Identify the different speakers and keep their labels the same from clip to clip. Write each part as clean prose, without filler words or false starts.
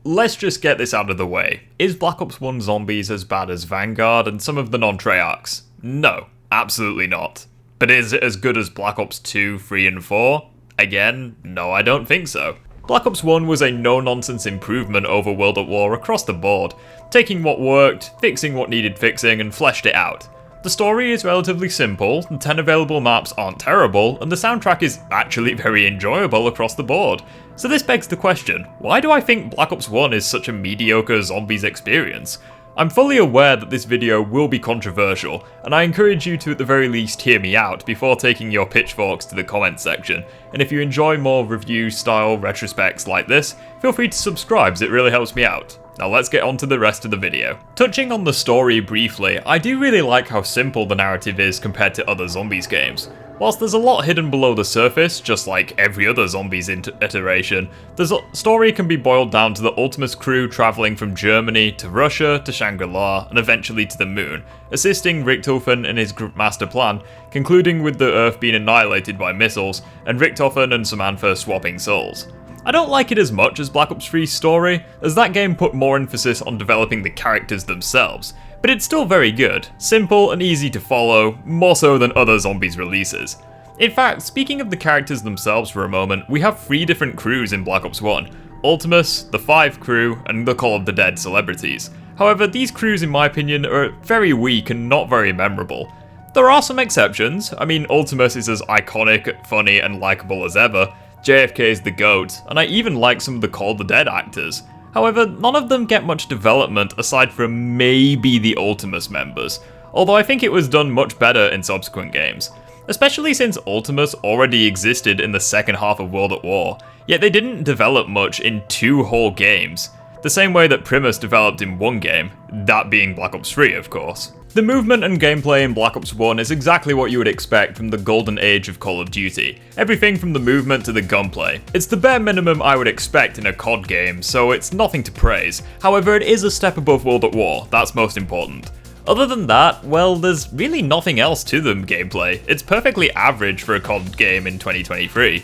Speaker 1: let's just get this out of the way. Is Black Ops 1 Zombies as bad as Vanguard and some of the non-Treyarchs? No, absolutely not. But is it as good as Black Ops 2, 3 and 4? Again, no, I don't think so. Black Ops 1 was a no-nonsense improvement over World at War across the board, taking what worked, fixing what needed fixing, and fleshed it out. The story is relatively simple, the 10 available maps aren't terrible, and the soundtrack is actually very enjoyable across the board. So this begs the question, why do I think Black Ops 1 is such a mediocre zombies experience? I'm fully aware that this video will be controversial, and I encourage you to at the very least hear me out before taking your pitchforks to the comments section, and if you enjoy more review-style retrospects like this, feel free to subscribe as it really helps me out. Now let's get on to the rest of the video. Touching on the story briefly, I do really like how simple the narrative is compared to other zombies games. Whilst there's a lot hidden below the surface, just like every other zombies iteration, the story can be boiled down to the Ultimus crew travelling from Germany to Russia to Shangrila and eventually to the moon, assisting Richthofen in his master plan, concluding with the Earth being annihilated by missiles, and Richthofen and Samantha swapping souls. I don't like it as much as Black Ops 3's story, as that game put more emphasis on developing the characters themselves, but it's still very good, simple and easy to follow, more so than other zombies releases. In fact, speaking of the characters themselves for a moment, we have 3 different crews in Black Ops 1, Ultimus, the 5 crew, and the Call of the Dead celebrities. However, these crews in my opinion are very weak and not very memorable. There are some exceptions. I mean, Ultimus is as iconic, funny, and likeable as ever, JFK is the GOAT, and I even like some of the Call of the Dead actors. However, none of them get much development aside from maybe the Ultimus members, although I think it was done much better in subsequent games. Especially since Ultimus already existed in the second half of World at War, yet they didn't develop much in 2 whole games. The same way that Primus developed in 1 game, that being Black Ops 3 of course. The movement and gameplay in Black Ops 1 is exactly what you would expect from the golden age of Call of Duty, everything from the movement to the gunplay. It's the bare minimum I would expect in a COD game, so it's nothing to praise. However, it is a step above World at War, that's most important. Other than that, well, there's really nothing else to the gameplay. It's perfectly average for a COD game in 2023.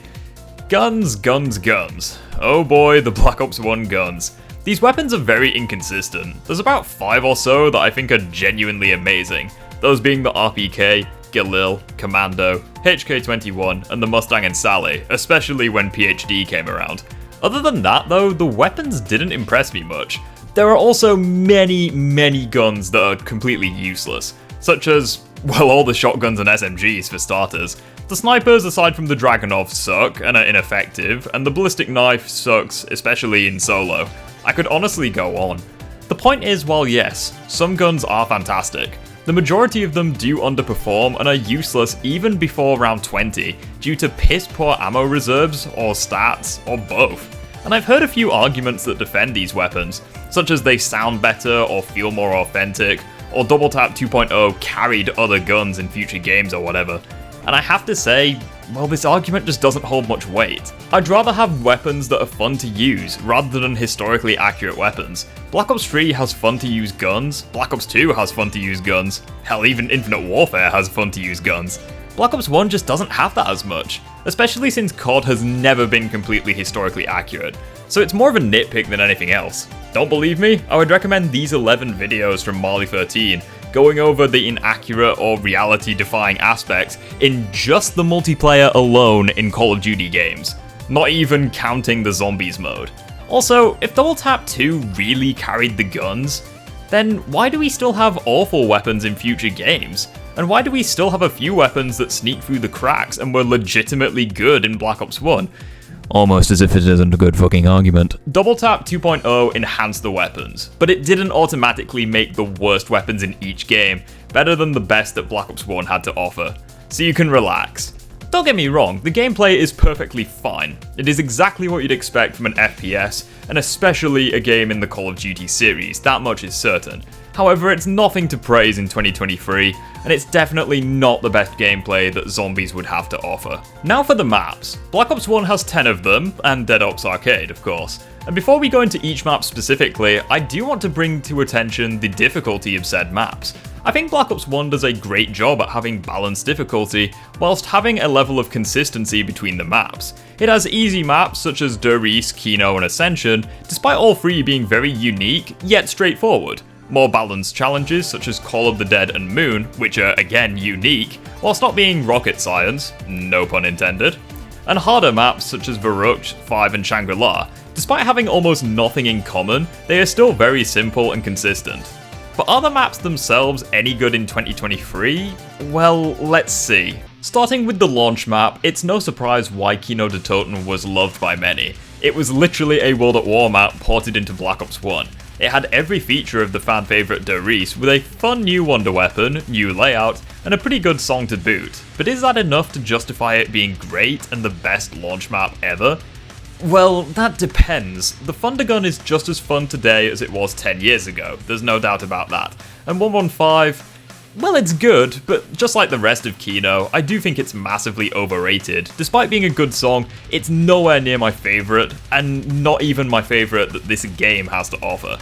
Speaker 1: Guns, guns, guns. Oh boy, the Black Ops 1 guns. These weapons are very inconsistent. There's about 5 or so that I think are genuinely amazing, those being the RPK, Galil, Commando, HK-21, and the Mustang and Sally, especially when PhD came around. Other than that though, the weapons didn't impress me much. There are also many guns that are completely useless, such as, well, all the shotguns and SMGs for starters. The snipers, aside from the Dragunov, suck and are ineffective, and the ballistic knife sucks, especially in solo. I could honestly go on. The point is, while yes, some guns are fantastic, the majority of them do underperform and are useless even before round 20 due to piss poor ammo reserves or stats or both. And I've heard a few arguments that defend these weapons, such as they sound better or feel more authentic, or Double Tap 2.0 carried other guns in future games or whatever. And I have to say, well, this argument just doesn't hold much weight. I'd rather have weapons that are fun to use, rather than historically accurate weapons. Black Ops 3 has fun to use guns, Black Ops 2 has fun to use guns, hell, even Infinite Warfare has fun to use guns. Black Ops 1 just doesn't have that as much, especially since COD has never been completely historically accurate, so it's more of a nitpick than anything else. Don't believe me? I would recommend these 11 videos from Marley 13, going over the inaccurate or reality-defying aspects in just the multiplayer alone in Call of Duty games, not even counting the zombies mode. Also, if Double Tap 2 really carried the guns, then why do we still have awful weapons in future games? And why do we still have a few weapons that sneak through the cracks and were legitimately good in Black Ops 1? Almost as if it isn't a good fucking argument. Double Tap 2.0 enhanced the weapons, but it didn't automatically make the worst weapons in each game better than the best that Black Ops 1 had to offer. So you can relax. Don't get me wrong, the gameplay is perfectly fine. It is exactly what you'd expect from an FPS, and especially a game in the Call of Duty series, that much is certain. However, it's nothing to praise in 2023, and it's definitely not the best gameplay that Zombies would have to offer. Now for the maps. Black Ops 1 has 10 of them, and Dead Ops Arcade, of course. And before we go into each map specifically, I do want to bring to attention the difficulty of said maps. I think Black Ops 1 does a great job at having balanced difficulty, whilst having a level of consistency between the maps. It has easy maps such as Der Riese, Kino and Ascension, despite all three being very unique, yet straightforward. More balanced challenges such as Call of the Dead and Moon, which are again unique, whilst not being rocket science, no pun intended. And harder maps such as Verrückt, 5 and Shangrila. Despite having almost nothing in common, they are still very simple and consistent. But are the maps themselves any good in 2023? Well, let's see. Starting with the launch map, it's no surprise why Kino de Toten was loved by many. It was literally a World at War map ported into Black Ops 1. It had every feature of the fan favourite Der Riese, with a fun new wonder weapon, new layout, and a pretty good song to boot. But is that enough to justify it being great and the best launch map ever? Well, that depends. The Thundergun is just as fun today as it was 10 years ago, there's no doubt about that. And 115, well, it's good, but just like the rest of Kino, I do think it's massively overrated. Despite being a good song, it's nowhere near my favourite, and not even my favourite that this game has to offer.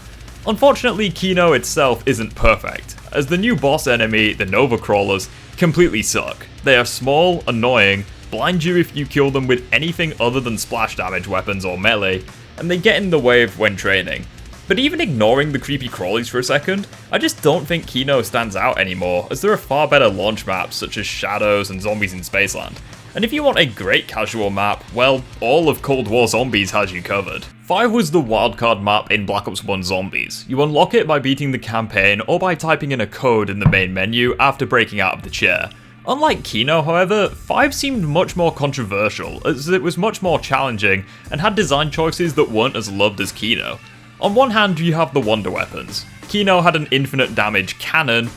Speaker 1: Unfortunately, Kino itself isn't perfect, as the new boss enemy, the Nova Crawlers, completely suck. They are small, annoying, blind you if you kill them with anything other than splash damage weapons or melee, and they get in the way of when training. But even ignoring the creepy crawlies for a second, I just don't think Kino stands out anymore, as there are far better launch maps such as Shadows and Zombies in Spaceland. And if you want a great casual map, well, all of Cold War Zombies has you covered. 5 was the wildcard map in Black Ops 1 Zombies. You unlock it by beating the campaign or by typing in a code in the main menu after breaking out of the chair. Unlike Kino, however, 5 seemed much more controversial, as it was much more challenging and had design choices that weren't as loved as Kino. On one hand, you have the wonder weapons. Kino had an infinite damage cannon,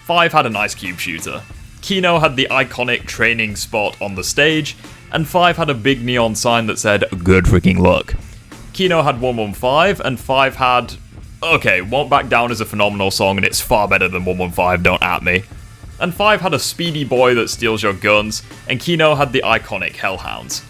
Speaker 1: 5 had an ice cube shooter. Kino had the iconic training spot on the stage, and 5 had a big neon sign that said, "Good freaking luck." Kino had 115, and 5 had... Okay, Won't Back Down is a phenomenal song and it's far better than 115, don't at me. And 5 had a speedy boy that steals your guns, and Kino had the iconic Hellhounds.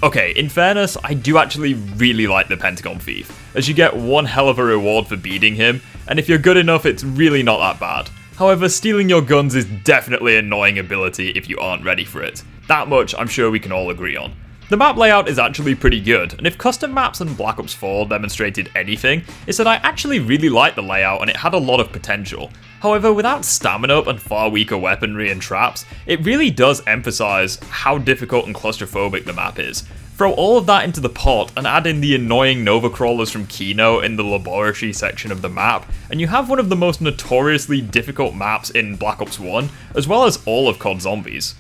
Speaker 1: Okay, in fairness, I do actually really like the Pentagon Thief, as you get one hell of a reward for beating him, and if you're good enough, it's really not that bad. However, stealing your guns is definitely an annoying ability if you aren't ready for it. That much I'm sure we can all agree on. The map layout is actually pretty good, and if custom maps and Black Ops 4 demonstrated anything, it's that I actually really liked the layout and it had a lot of potential. However, without stamina and far weaker weaponry and traps, it really does emphasize how difficult and claustrophobic the map is. Throw all of that into the pot and add in the annoying Nova Crawlers from Kino in the laboratory section of the map, and you have one of the most notoriously difficult maps in Black Ops 1, as well as all of COD Zombies.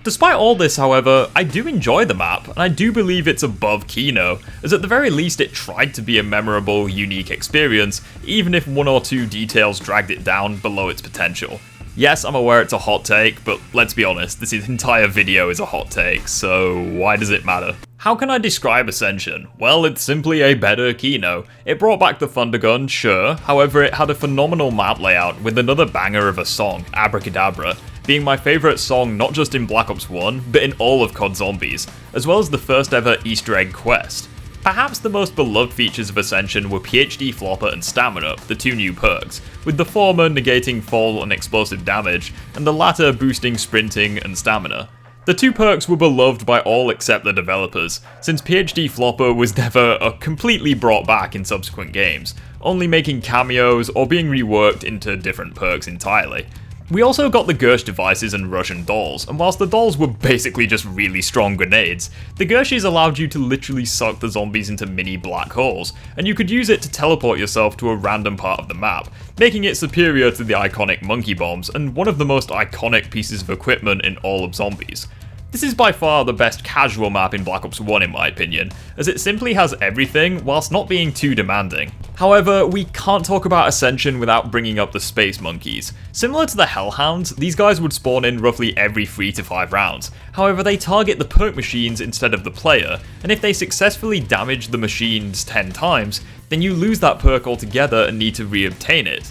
Speaker 1: Despite all this, however, I do enjoy the map, and I do believe it's above Kino, as at the very least it tried to be a memorable, unique experience, even if one or two details dragged it down below its potential. Yes, I'm aware it's a hot take, but let's be honest, this entire video is a hot take, so why does it matter? How can I describe Ascension? Well, it's simply a better Kino. It brought back the Thundergun, sure, however it had a phenomenal map layout with another banger of a song, Abracadabra, being my favourite song not just in Black Ops 1, but in all of COD Zombies, as well as the first ever Easter egg quest. Perhaps the most beloved features of Ascension were PhD Flopper and Stamina, the two new perks, with the former negating fall and explosive damage, and the latter boosting sprinting and stamina. The two perks were beloved by all except the developers, since PhD Flopper was never completely brought back in subsequent games, only making cameos or being reworked into different perks entirely. We also got the Gersh devices and Russian dolls, and whilst the dolls were basically just really strong grenades, the Gershes allowed you to literally suck the zombies into mini black holes, and you could use it to teleport yourself to a random part of the map, making it superior to the iconic monkey bombs and one of the most iconic pieces of equipment in all of Zombies. This is by far the best casual map in Black Ops 1 in my opinion, as it simply has everything whilst not being too demanding. However, we can't talk about Ascension without bringing up the Space Monkeys. Similar to the Hellhounds, these guys would spawn in roughly every 3 to 5 rounds. However, they target the perk machines instead of the player, and if they successfully damage the machines 10 times, then you lose that perk altogether and need to re-obtain it.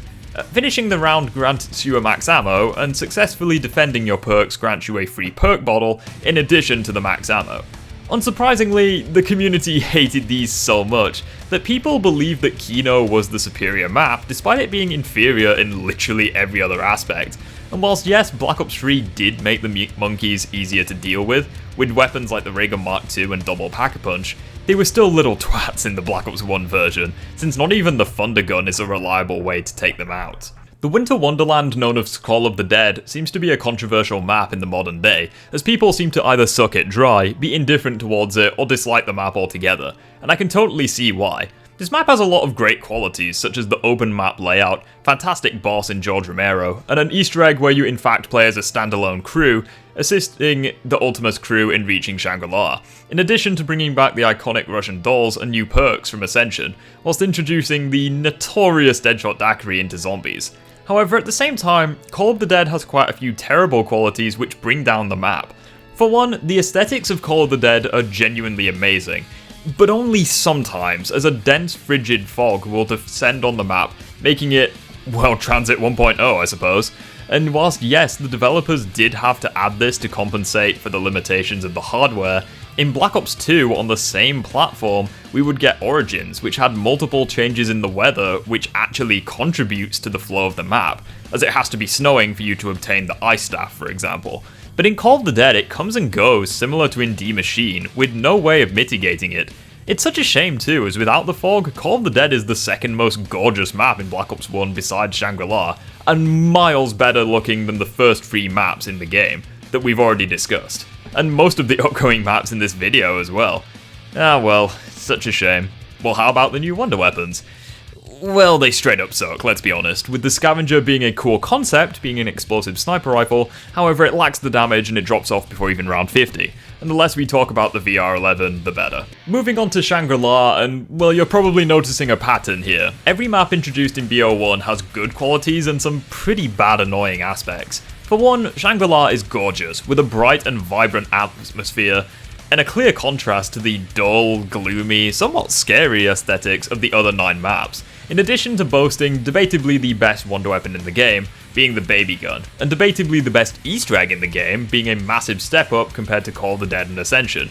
Speaker 1: Finishing the round grants you a max ammo, and successfully defending your perks grants you a free perk bottle in addition to the max ammo. Unsurprisingly, the community hated these so much that people believed that Kino was the superior map despite it being inferior in literally every other aspect. And whilst yes, Black Ops 3 did make the monkeys easier to deal with weapons like the Raygun Mark II and Double Pack-a-Punch, they were still little twats in the Black Ops 1 version, since not even the Thunder Gun is a reliable way to take them out. The Winter Wonderland known as Call of the Dead seems to be a controversial map in the modern day, as people seem to either suck it dry, be indifferent towards it, or dislike the map altogether, and I can totally see why. This map has a lot of great qualities, such as the open map layout, fantastic boss in George Romero, and an easter egg where you in fact play as a standalone crew, assisting the Ultimus crew in reaching Shangrila, in addition to bringing back the iconic Russian dolls and new perks from Ascension, whilst introducing the notorious Deadshot Daiquiri into zombies. However, at the same time, Call of the Dead has quite a few terrible qualities which bring down the map. For one, the aesthetics of Call of the Dead are genuinely amazing, but only sometimes, as a dense, frigid fog will descend on the map, making it, well, Transit 1.0, I suppose. And whilst yes, the developers did have to add this to compensate for the limitations of the hardware, in Black Ops 2 on the same platform, we would get Origins, which had multiple changes in the weather which actually contributes to the flow of the map, as it has to be snowing for you to obtain the Ice Staff, for example. But in Call of the Dead, it comes and goes similar to in D Machine, with no way of mitigating it. It's such a shame too, as without the fog, Call of the Dead is the second most gorgeous map in Black Ops 1 besides Shangri-La, and miles better looking than the first 3 maps in the game, that we've already discussed. And most of the upcoming maps in this video as well. Ah well, such a shame. Well, how about the new Wonder Weapons? Well, they straight up suck, let's be honest, with the Scavenger being a cool concept, being an explosive sniper rifle, however it lacks the damage and it drops off before even round 50. And the less we talk about the VR11, the better. Moving on to Shangri-La, and well, you're probably noticing a pattern here. Every map introduced in BO1 has good qualities and some pretty bad annoying aspects. For one, Shangri-La is gorgeous, with a bright and vibrant atmosphere, and a clear contrast to the dull, gloomy, somewhat scary aesthetics of the other 9 maps, in addition to boasting debatably the best wonder weapon in the game, being the baby gun, and debatably the best Easter egg in the game, being a massive step up compared to Call of the Dead and Ascension.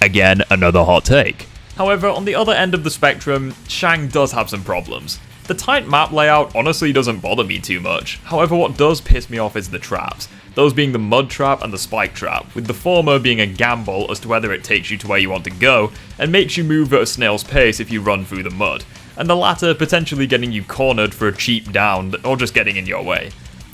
Speaker 1: Again, another hot take. However, on the other end of the spectrum, Shang does have some problems. The tight map layout honestly doesn't bother me too much, however what does piss me off is the traps, those being the mud trap and the spike trap, with the former being a gamble as to whether it takes you to where you want to go, and makes you move at a snail's pace if you run through the mud, and the latter potentially getting you cornered for a cheap down or just getting in your way.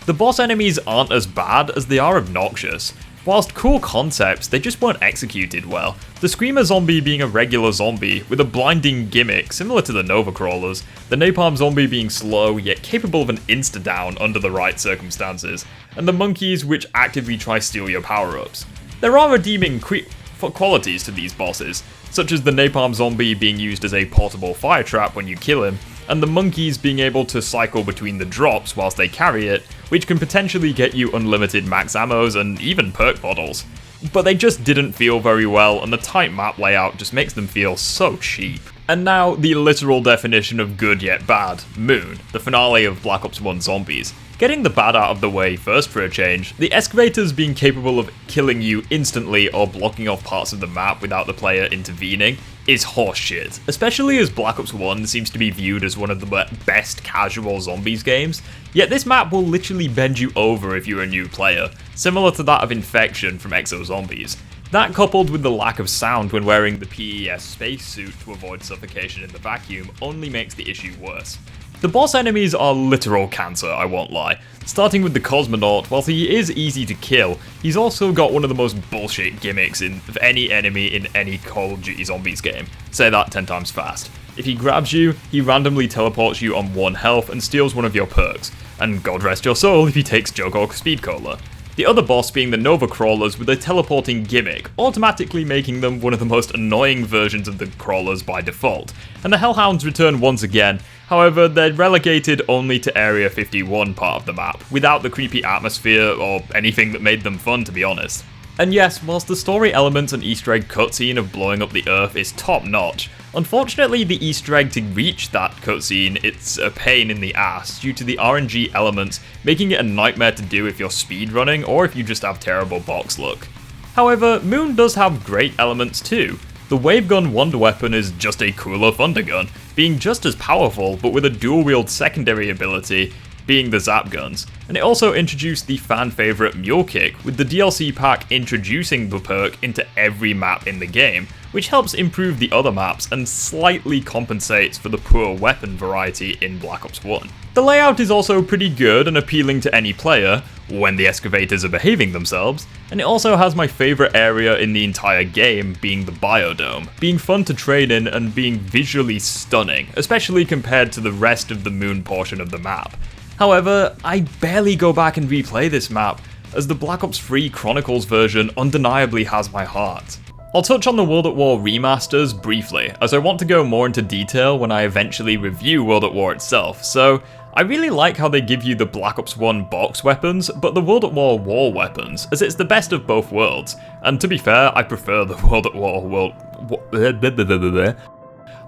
Speaker 1: The boss enemies aren't as bad as they are obnoxious. Whilst cool concepts, they just weren't executed well. The Screamer zombie being a regular zombie, with a blinding gimmick similar to the Nova Crawlers, the Napalm zombie being slow yet capable of an insta-down under the right circumstances, and the monkeys which actively try steal your power-ups. There are redeeming qualities to these bosses, such as the Napalm zombie being used as a portable fire trap when you kill him, and the monkeys being able to cycle between the drops whilst they carry it, which can potentially get you unlimited max ammos and even perk bottles. But they just didn't feel very well, and the tight map layout just makes them feel so cheap. And now, the literal definition of good yet bad, Moon, the finale of Black Ops 1 Zombies. Getting the bad out of the way first for a change, the excavators being capable of killing you instantly or blocking off parts of the map without the player intervening is horseshit, especially as Black Ops 1 seems to be viewed as one of the best casual zombies games, yet this map will literally bend you over if you're a new player, similar to that of Infection from Exo Zombies. That coupled with the lack of sound when wearing the PES spacesuit to avoid suffocation in the vacuum only makes the issue worse. The boss enemies are literal cancer, I won't lie. Starting with the Cosmonaut, whilst he is easy to kill, he's also got one of the most bullshit gimmicks of any enemy in any Call of Duty Zombies game. Say that 10 times fast. If he grabs you, he randomly teleports you on 1 health and steals one of your perks, and God rest your soul if he takes Joke or Speed Cola. The other boss being the Nova Crawlers with a teleporting gimmick, automatically making them one of the most annoying versions of the Crawlers by default, and the Hellhounds return once again, however they're relegated only to Area 51 part of the map, without the creepy atmosphere or anything that made them fun to be honest. And yes, whilst the story elements and Easter egg cutscene of blowing up the Earth is top notch, unfortunately the Easter egg to reach that cutscene, it's a pain in the ass due to the RNG elements making it a nightmare to do if you're speedrunning or if you just have terrible box luck. However, Moon does have great elements too. The Wavegun Wonder Weapon is just a cooler Thunder Gun, being just as powerful but with a dual wield secondary ability being the Zap Guns, and it also introduced the fan favourite Mule Kick, with the DLC pack introducing the perk into every map in the game, which helps improve the other maps and slightly compensates for the poor weapon variety in Black Ops 1. The layout is also pretty good and appealing to any player, when the excavators are behaving themselves, and it also has my favourite area in the entire game being the Biodome, being fun to train in and being visually stunning, especially compared to the rest of the Moon portion of the map. However, I barely go back and replay this map, as the Black Ops 3 Chronicles version undeniably has my heart. I'll touch on the World at War remasters briefly, as I want to go more into detail when I eventually review World at War itself, so I really like how they give you the Black Ops 1 box weapons, but the World at War wall weapons, as it's the best of both worlds, and to be fair, I prefer the World at War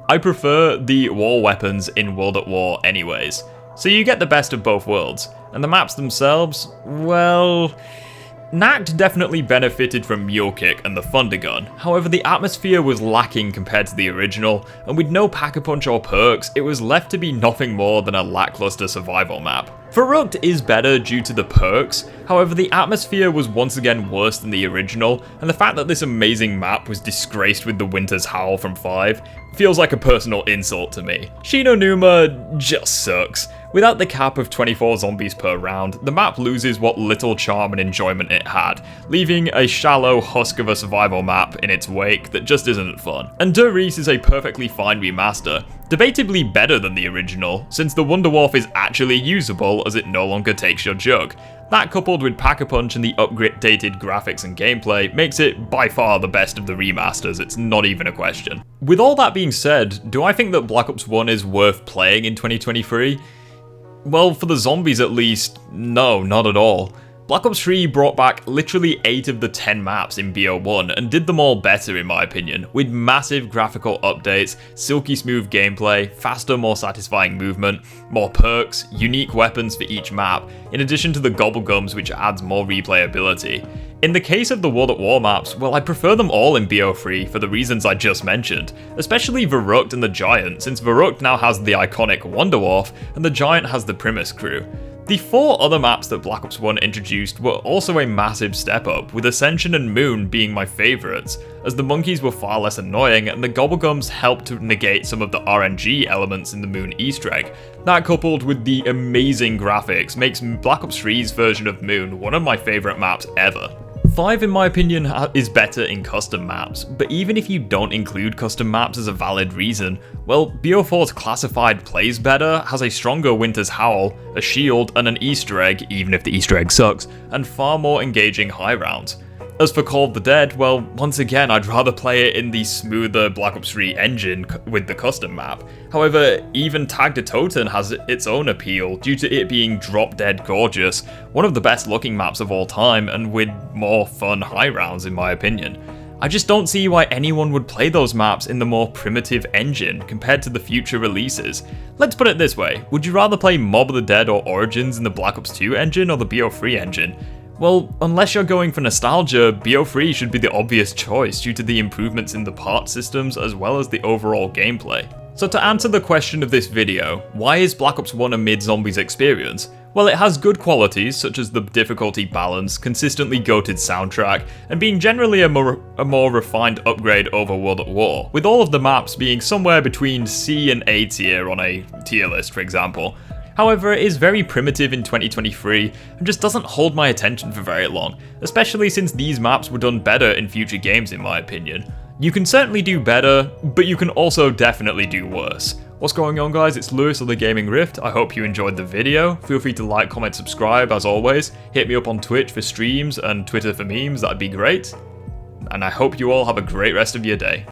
Speaker 1: I prefer the wall weapons in World at War anyways. So you get the best of both worlds, and the maps themselves, well, Nacht definitely benefited from Mule Kick and the Thunder Gun, however the atmosphere was lacking compared to the original, and with no Pack-a-Punch or perks, it was left to be nothing more than a lackluster survival map. Verrückt is better due to the perks, however the atmosphere was once again worse than the original, and the fact that this amazing map was disgraced with the Winter's Howl from 5 feels like a personal insult to me. Shinonuma just sucks. Without the cap of 24 zombies per round, the map loses what little charm and enjoyment it had, leaving a shallow husk of a survival map in its wake that just isn't fun. And Der Riese is a perfectly fine remaster, debatably better than the original, since the Wunderwaffe is actually usable as it no longer takes your jug. That coupled with Pack-a-Punch and the updated graphics and gameplay makes it by far the best of the remasters, it's not even a question. With all that being said, do I think that Black Ops 1 is worth playing in 2023? Well, for the zombies at least, no, not at all. Black Ops 3 brought back literally 8 of the 10 maps in BO1 and did them all better in my opinion, with massive graphical updates, silky smooth gameplay, faster, more satisfying movement, more perks, unique weapons for each map, in addition to the Gobblegums which adds more replayability. In the case of the World at War maps, well, I prefer them all in BO3 for the reasons I just mentioned, especially Verrückt and the Giant, since Verrückt now has the iconic Wunderwaffe and the Giant has the Primus crew. The 4 other maps that Black Ops 1 introduced were also a massive step up, with Ascension and Moon being my favourites, as the monkeys were far less annoying and the Gobblegums helped to negate some of the RNG elements in the Moon Easter egg. That coupled with the amazing graphics makes Black Ops 3's version of Moon one of my favourite maps ever. 5 in my opinion is better in custom maps, but even if you don't include custom maps as a valid reason, well, BO4's classified plays better, has a stronger Winter's Howl, a shield and an Easter egg, even if the Easter egg sucks, and far more engaging high rounds. As for Call of the Dead, well, once again, I'd rather play it in the smoother Black Ops 3 engine with the custom map. However, even Tag der Toten has its own appeal due to it being drop dead gorgeous, one of the best looking maps of all time, and with more fun high rounds in my opinion. I just don't see why anyone would play those maps in the more primitive engine compared to the future releases. Let's put it this way, would you rather play Mob of the Dead or Origins in the Black Ops 2 engine or the BO3 engine? Well, unless you're going for nostalgia, BO3 should be the obvious choice due to the improvements in the part systems as well as the overall gameplay. So to answer the question of this video, why is Black Ops 1 a mid-zombies experience? Well, it has good qualities such as the difficulty balance, consistently goated soundtrack, and being generally a more refined upgrade over World at War, with all of the maps being somewhere between C and A tier on a tier list, for example. However, it is very primitive in 2023 and just doesn't hold my attention for very long, especially since these maps were done better in future games in my opinion. You can certainly do better, but you can also definitely do worse. What's going on guys, it's Lewis of the Gaming Rift. I hope you enjoyed the video. Feel free to like, comment, subscribe as always. Hit me up on Twitch for streams and Twitter for memes, that'd be great. And I hope you all have a great rest of your day.